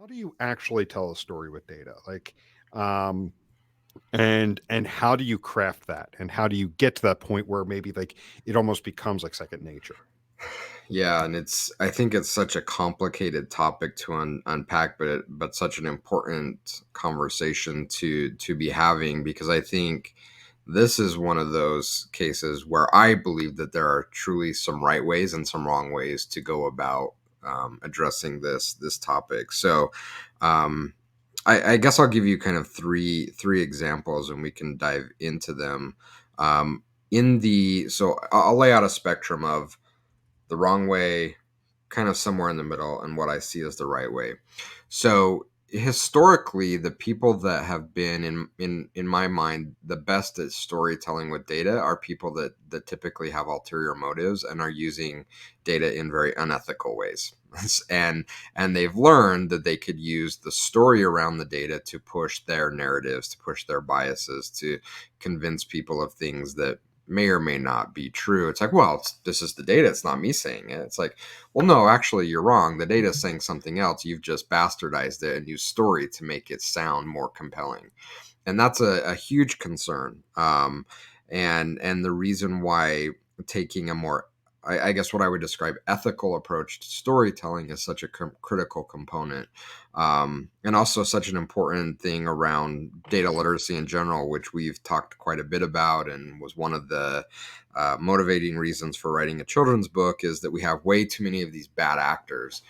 do you actually tell a story with data? Um, and how do you craft that? And how do you get to that point where maybe like it almost becomes like second nature? Yeah, and I think it's such a complicated topic to unpack, but such an important conversation to be having, because I think this is one of those cases where I believe that there are truly some right ways and some wrong ways to go about addressing this topic. So, um, I guess I'll give you kind of three examples, and we can dive into them. In the so I'll lay out a spectrum of the wrong way, kind of somewhere in the middle, and what I see as the right way. So historically, the people that have been in my mind the best at storytelling with data are people that typically have ulterior motives and are using data in very unethical ways. and and they've learned that they could use the story around the data to push their narratives, to push their biases, to convince people of things that may or may not be true. It's like, well, this is the data. It's not me saying it. It's like, well, no, actually, you're wrong. The data is saying something else. You've just bastardized it and used story to make it sound more compelling. And that's a huge concern. And the reason why taking a more, I guess what I would describe ethical approach to storytelling is such a critical component, and also such an important thing around data literacy in general, which we've talked quite a bit about, and was one of the motivating reasons for writing a children's book, is that we have way too many of these bad actors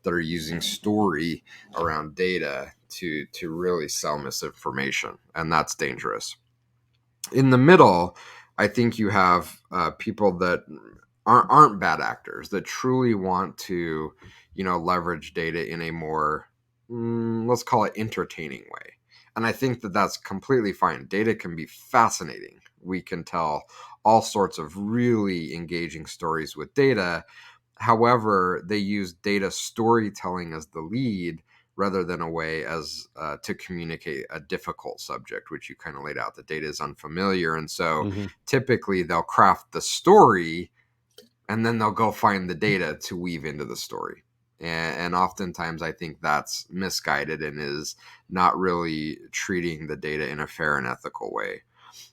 that are using story around data to really sell misinformation, and that's dangerous. In the middle, I think you have people that aren't bad actors, that truly want to, leverage data in a more, let's call it, entertaining way. And I think that that's completely fine. Data can be fascinating. We can tell all sorts of really engaging stories with data. However, they use data storytelling as the lead rather than a way as to communicate a difficult subject, which you kind of laid out. The data is unfamiliar, and so Mm-hmm. typically they'll craft the story and then they'll go find the data to weave into the story. And oftentimes I think that's misguided and is not really treating the data in a fair and ethical way.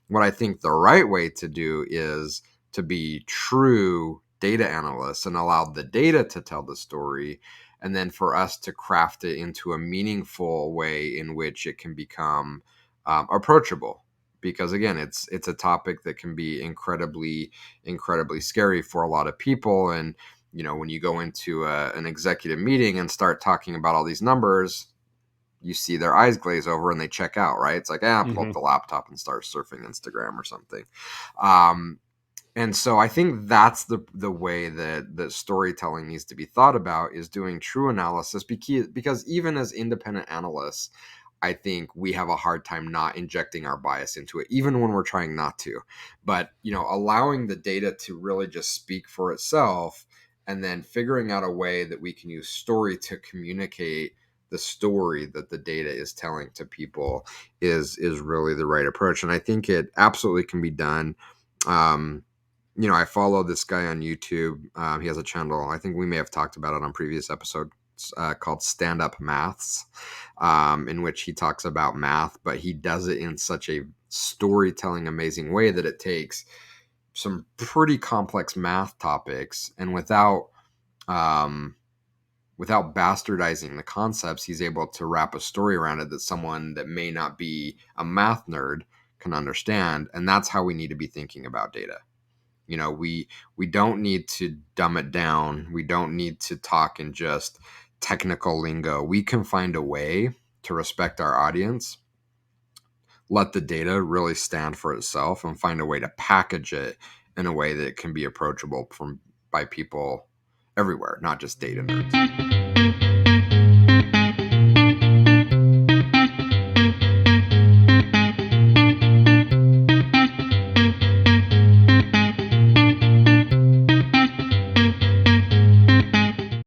What I think the right way to do is to be true data analysts and allow the data to tell the story, and then for us to craft it into a meaningful way in which it can become approachable. Because again, it's a topic that can be incredibly scary for a lot of people. And when you go into an executive meeting and start talking about all these numbers, you see their eyes glaze over and they check out, right? It's like, pull up Mm-hmm. the laptop and start surfing Instagram or something. Um, and so I think that's the way that storytelling needs to be thought about, is doing true analysis, because even as independent analysts, I think we have a hard time not injecting our bias into it, even when we're trying not to. But allowing the data to really just speak for itself, and then figuring out a way that we can use story to communicate the story that the data is telling to people is really the right approach. And I think it absolutely can be done. Um, I follow this guy on YouTube. He has a channel. I think we may have talked about it on previous episodes, called Stand Up Maths, in which he talks about math, but he does it in such a storytelling, amazing way that it takes some pretty complex math topics, and um, without bastardizing the concepts, he's able to wrap a story around it that someone that may not be a math nerd can understand. And that's how we need to be thinking about data. We don't need to dumb it down. We don't need to talk in just technical lingo. We can find a way to respect our audience, let the data really stand for itself, and find a way to package it in a way that can be approachable by people everywhere, not just data nerds.